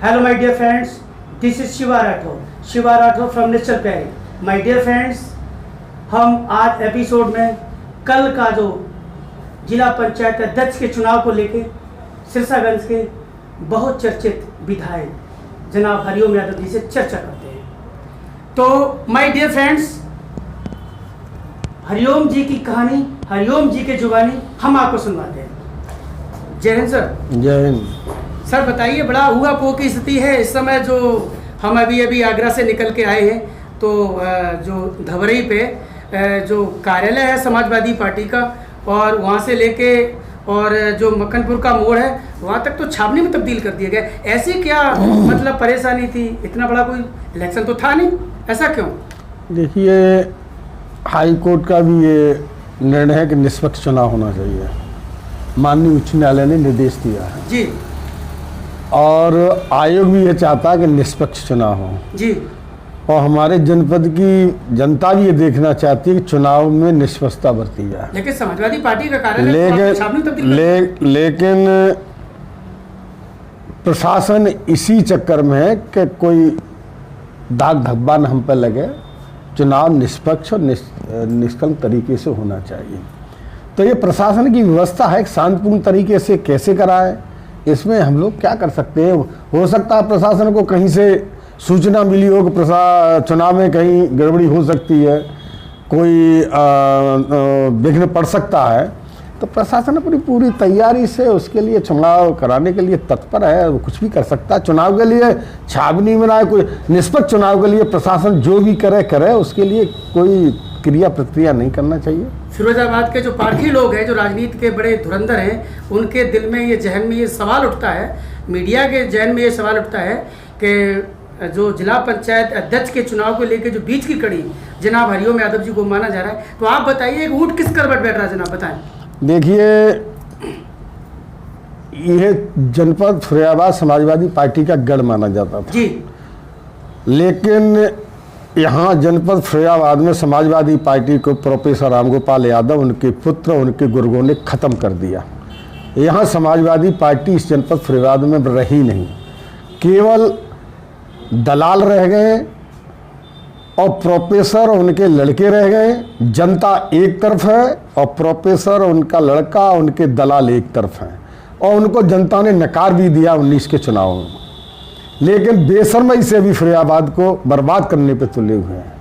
Hello my dear friends, this is Shiva Rathore from Nischal Pyare. My dear friends, हम आज episode में कल का जो जिला पंचायत अध्यक्ष के चुनाव को लेके सिरसागंज के बहुत चर्चित विधायक जनाब हरिओम यादव जी से चर्चा करते हैं। तो माय डियर फ्रेंड्स, हरिओम जी की कहानी, हरिओम जी के जुबानी हम आपको सुनवाते हैं। जय हिंद सर। जय हिंद सर, बताइए, बड़ा हुआ पो की स्थिति है इस समय। जो हम अभी आगरा से निकल के आए हैं, तो जो धवरई पे जो कार्यालय है समाजवादी पार्टी का, और वहाँ से लेके और जो मक्खनपुर का मोड़ है वहाँ तक तो छावनी में तब्दील कर दिया गया। ऐसी क्या मतलब परेशानी थी? इतना बड़ा कोई इलेक्शन तो था नहीं, ऐसा क्यों? देखिए, हाई कोर्ट का भी ये निर्णय है कि निष्पक्ष चुनाव होना चाहिए। माननीय उच्च न्यायालय ने निर्देश दिया है जी, और आयोग भी ये चाहता है कि निष्पक्ष चुनाव हो जी, और हमारे जनपद की जनता भी ये देखना चाहती है कि चुनाव में निष्पक्षता बरती जाए। लेकिन समाजवादी पार्टी का कार्यालय लेकिन प्रशासन इसी चक्कर में है कि कोई दाग धब्बा न हम पर लगे। चुनाव निष्पक्ष और निष्कलंक तरीके से होना चाहिए। तो ये प्रशासन की व्यवस्था है, शांतिपूर्ण तरीके से कैसे कराए, इसमें हम लोग क्या कर सकते हैं। हो सकता है प्रशासन को कहीं से सूचना मिली हो कि चुनाव में कहीं गड़बड़ी हो सकती है, कोई विघ्न पड़ सकता है, तो प्रशासन अपनी पूरी तैयारी से उसके लिए चुनाव कराने के लिए तत्पर है। वो कुछ भी कर सकता है। चुनाव के लिए छावनी में ना, कोई निष्पक्ष चुनाव के लिए प्रशासन जो भी करे, उसके लिए कोई क्रिया प्रक्रिया नहीं करना चाहिए। फिरोजाबाद के जो पारखी लोग हैं, जो राजनीति के बड़े धुरंधर हैं, उनके दिल में ये जहन में ये सवाल उठता है, मीडिया के जहन में ये सवाल उठता है कि जो जिला पंचायत अध्यक्ष के चुनाव को लेकर जो बीच की कड़ी जनाब हरिओम यादव जी को माना जा रहा है, तो आप बताइए एक ऊँट किस करवट बैठ रहा है जनाब, बताएं। देखिए, यह जनपद फिरोजाबाद समाजवादी पार्टी का गढ़ माना जाता था जी, लेकिन यहाँ जनपद फिरोजाबाद में समाजवादी पार्टी को प्रोफेसर रामगोपाल यादव, उनके पुत्र, उनके गुर्गों ने ख़त्म कर दिया। यहाँ समाजवादी पार्टी इस जनपद फिरोजाबाद में रही नहीं, केवल दलाल रह गए और प्रोफेसर उनके लड़के रह गए। जनता एक तरफ है और प्रोफेसर, उनका लड़का, उनके दलाल एक तरफ हैं, और उनको जनता ने नकार भी दिया 19 के चुनाव में। लेकिन बेशर्मी से भी फिरोजाबाद को बर्बाद करने पे तुले हुए हैं।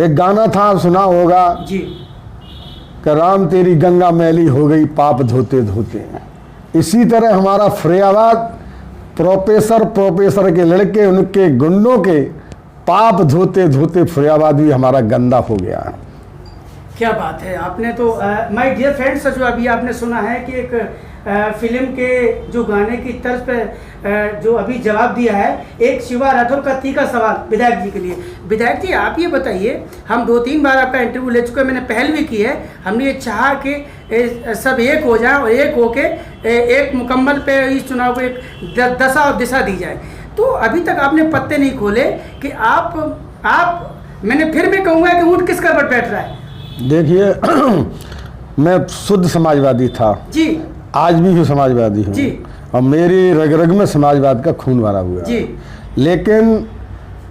एक गाना था, सुना होगा जी, कि राम तेरी गंगा मैली हो गई पाप धोते धोते। इसी तरह हमारा फिरोजाबाद प्रोफेसर के लड़के, उनके गुंडों के पाप धोते धोते फिरोजाबाद भी हमारा गंदा हो गया है। क्या बात है। आपने तो माय डियर फ्रेंड्स, जो अभी आपने सुना है कि एक फिल्म के जो गाने की तर्ज पे जो अभी जवाब दिया है, एक शिवा राठौर का तीखा सवाल विधायक जी के लिए। विधायक जी, आप ये बताइए, हम 2-3 बार आपका इंटरव्यू ले चुके हैं, मैंने पहल भी की है। हमने ये चाहा कि सब एक हो जाए और एक होके एक मुकम्मल पे इस चुनाव को एक दशा और दिशा दी जाए। तो अभी तक आपने पत्ते नहीं खोले कि आप मैंने फिर भी कहूँगा कि ऊँट किस करवट बैठ रहा है। देखिए, मैं शुद्ध समाजवादी था जी, आज भी हूँ समाजवादी हूँ जी, और मेरी रग रग में समाजवाद का खून भरा हुआ है। लेकिन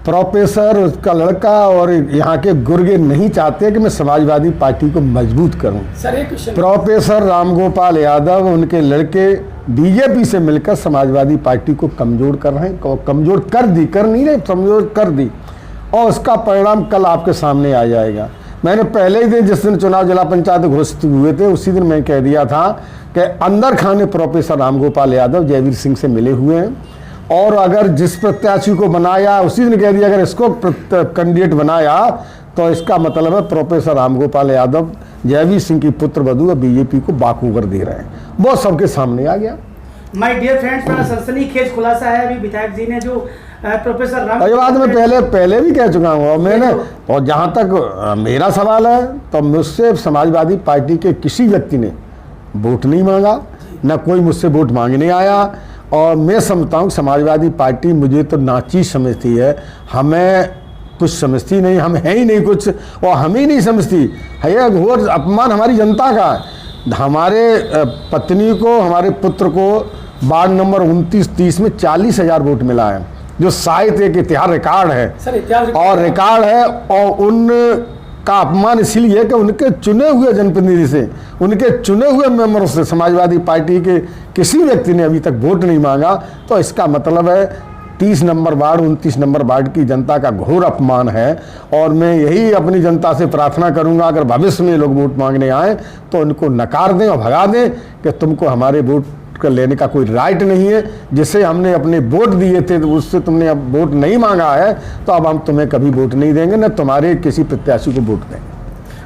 प्रोफेसर, उसका लड़का और यहाँ के गुर्गे नहीं चाहते कि मैं समाजवादी पार्टी को मजबूत करूँ। प्रोफेसर रामगोपाल यादव, उनके लड़के बीजेपी से मिलकर समाजवादी पार्टी को कमजोर कर रहे हैं, कमजोर कर दी, और उसका परिणाम कल आपके सामने आ जाएगा। मैंने पहले ही दिन, जिस दिन चुनाव जिला पंचायत घोषित हुए थे, उसी दिन मैं कह दिया था कि अंदर खाने प्रोफेसर रामगोपाल यादव जयवीर सिंह से मिले हुए हैं, और अगर जिस प्रत्याशी को बनाया, उसी दिन कह दिया अगर इसको कैंडिडेट बनाया तो इसका मतलब है प्रोफेसर रामगोपाल यादव जयवीर सिंह की पुत्र वधू और बीजेपी को बाकूगर दे रहे हैं। वो सबके सामने आ गया। माय डियर फ्रेंड्स, बड़ा सनसनीखेज खुलासा है अभी विधायक जी ने जो प्रोफेसर राम मैं पहले भी कह चुका हूँ मैंने। और जहाँ तक मेरा सवाल है, तो मुझसे समाजवादी पार्टी के किसी व्यक्ति ने वोट नहीं मांगा, न कोई मुझसे वोट मांगने आया। और मैं समझता हूँ समाजवादी पार्टी मुझे तो नाचीज समझती है, हमें कुछ समझती नहीं, हम है ही नहीं कुछ, और हम ही नहीं समझती है। यह घोर अपमान हमारी जनता का है। हमारे पत्नी को, हमारे पुत्र को वार्ड नंबर 29-30 में 40,000 वोट मिला है, जो शायद एक इतिहास रिकॉर्ड है सर, और रिकॉर्ड है। और उन का अपमान इसलिए कि उनके चुने हुए जनप्रतिनिधि से, उनके चुने हुए मेंबरों से समाजवादी पार्टी के किसी व्यक्ति ने अभी तक वोट नहीं मांगा। तो इसका मतलब है 30 नंबर वार्ड 29 नंबर वार्ड की जनता का घोर अपमान है। और मैं यही अपनी जनता से प्रार्थना करूंगा, अगर भविष्य में लोग वोट मांगने आए तो उनको नकार दें और भगा दें कि तुमको हमारे वोट का लेने का कोई राइट नहीं है। जिससे हमने अपने वोट दिए थे तो उससे तुमने अब वोट नहीं मांगा है, तो अब हम तुम्हें कभी वोट नहीं देंगे, न तुम्हारे किसी प्रत्याशी को वोट देंगे।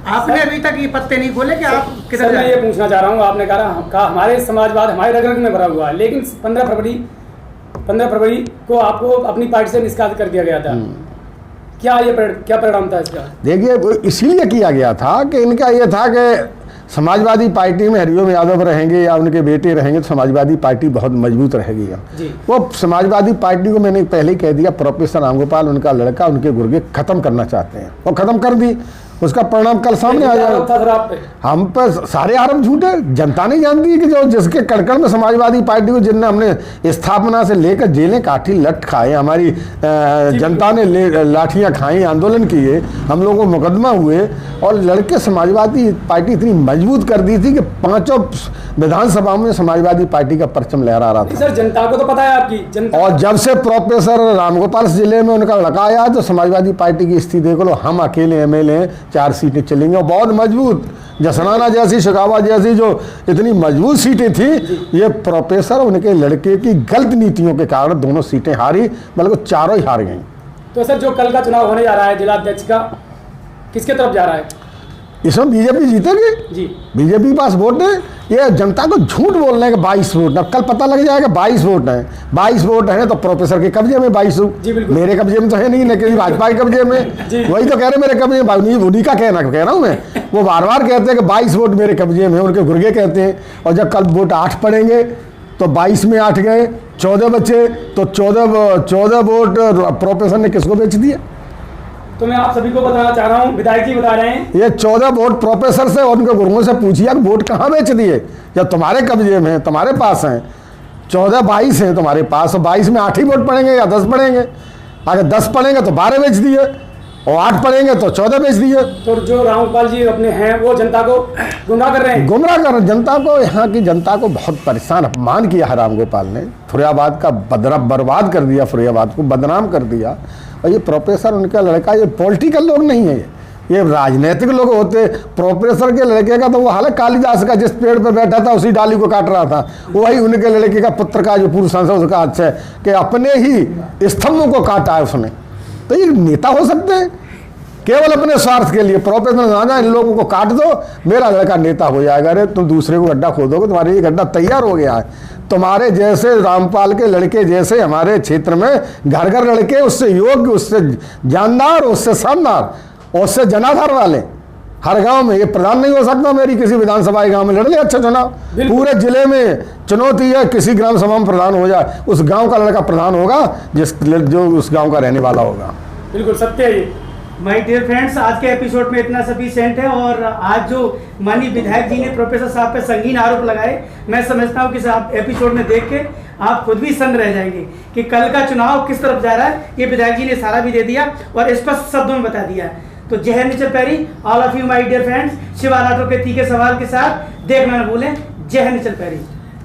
आपने अभी तक ये पत्ते नहीं खोले कि आप किधर? सर, मैं ये पूछना चाह रहा हूँ, आपने कहा हमारे समाजवाद हमारे रग रग में भरा हुआ है, लेकिन 15 फरवरी को आपको अपनी पार्टी से निष्कासित कर दिया गया था। क्या परिणाम था इसका? देखिए, इसीलिए किया गया था कि इनका ये था कि समाजवादी पार्टी में हरिओम यादव रहेंगे या उनके बेटे रहेंगे तो समाजवादी पार्टी बहुत मजबूत रहेगी। वो समाजवादी पार्टी को मैंने पहले ही कह दिया, प्रोफेसर रामगोपाल उनका लड़का उनके गुर्गे खत्म करना चाहते हैं, वो खत्म कर दी। उसका परिणाम कल सामने आ जाएगा। हम पर सारे आरोप झूठे, जनता नहीं जानती है कि जो जिसके कड़कड़ में समाजवादी पार्टी को, जिनने हमने स्थापना से लेकर जेलें काटी, लट खाए, हमारी जनता ने लाठियां खाई, आंदोलन किए, हम लोगों को मुकदमा हुए और लड़के समाजवादी पार्टी इतनी मजबूत कर दी थी कि 5 विधानसभा में समाजवादी पार्टी का परचम लहरा रहा था। सर, जनता को तो पता है आपकी जनता। और जब से प्रोफेसर रामगोपाल जिले में उनका लड़का आया तो समाजवादी पार्टी की स्थिति देख लो, हम अकेले MLA 4 सीटें चलेंगे और बहुत मजबूत, जसनाना जैसी, शिकावा जैसी जो इतनी मजबूत सीटें थी, ये प्रोफेसर उनके लड़के की गलत नीतियों के कारण दोनों सीटें हारी, बल्कि चारों ही हार गई। तो सर, जो कल का चुनाव होने जा रहा है जिलाध्यक्ष का, किसके तरफ जा रहा है? इसमें बीजेपी जीतेगी जी। बीजेपी के पास वोट है, ये जनता को झूठ बोल रहे हैं कि 22 वोट है। कल पता लग जाएगा 22 वोट है। 22 वोट है तो प्रोफेसर के कब्जे में 22, मेरे कब्जे में तो है नहीं, लेकिन भाजपा के कब्जे में। वही तो कह रहे मेरे कब्जे में, उन्हीं का कह रहा हूँ मैं। वो बार बार कहते हैं कि 22 वोट मेरे कब्जे में, उनके गुर्गे कहते हैं। और जब कल वोट 8 पड़ेंगे तो 22 में 8 गए, 14 बचे, तो 14 वोट प्रोफेसर ने किसको बेच दिए? तो मैं आप सभी को बताना चाह रहा हूँ, विधायक जी बता रहे हैं, ये 14 वोट प्रोफेसर से और उनके गुरुओं से पूछिए वोट कहाँ बेच दिए, जब तुम्हारे कब्जे में, तुम्हारे पास हैं। 14-22 हैं तुम्हारे पास, तो 22 में 8 ही वोट पड़ेंगे या 10 पड़ेंगे? अगर 10 पड़ेंगे तो 12 बेच दिए और 8 पड़ेंगे तो 14 बेच दिए। तो जो रामगोपाल जी अपने हैं वो जनता को गुमराह कर रहे हैं। गुमराह कर रहे हैं जनता को, यहाँ की जनता को बहुत परेशान, अपमान किया है रामगोपाल ने। फुरियाबाद का बर्बाद कर दिया, फुरियाबाद को बदनाम कर दिया। और ये प्रोफेसर उनका लड़का, ये पॉलिटिकल लोग नहीं है, ये राजनीतिक लोग होते। प्रोफेसर के लड़के का तो वो हाल है कालिदास का, जिस पेड़ पर बैठा था उसी डाली को काट रहा था, वही उनके लड़के का पुत्र का जो पूर्व सांसद उसका अच्छा है कि अपने ही स्तंभों को काटा है उसने। तो ये नेता हो सकते हैं केवल अपने स्वार्थ के लिए? प्रोफेसर राजा इन लोगों को काट दो, मेरा लड़का नेता हो जाएगा। अरे तुम दूसरे को गड्ढा खोदोगे, तुम्हारे ये गड्ढा तैयार हो गया है। तुम्हारे जैसे रामपाल के लड़के जैसे हमारे क्षेत्र में घर घर लड़के, उससे योग्य, उससे जानदार, उससे शानदार, उससे जनाधार वाले हर गांव में। ये प्रधान नहीं हो सकता मेरी किसी विधानसभा के गांव में लड़ ले अच्छा चुनाव? पूरे जिले में चुनौती है, किसी ग्राम सभा में प्रधान हो जाए, उस गांव का लड़का प्रधान होगा जो उस गांव का रहने वाला होगा। बिल्कुल सत्य है ये। माय डियर फ्रेंड्स, आज के एपिसोड में इतना सफिशिएंट है। और आज जो माननीय विधायक जी ने प्रोफेसर साहब पे संगीन आरोप लगाए, मैं समझता हूँ कि साहब एपिसोड में देख के आप खुद भी सन्न रह जाएंगे कि कल का चुनाव किस तरफ जा रहा है। ये विधायक जी ने सारा भी दे दिया और स्पष्ट शब्दों में बता दिया। तो जय हिंद निचर पैरी, all of you my dear friends. Shiva Rathore के तीखे सवाल के साथ देखना न भूलें। जय हिंद निचर पैरी।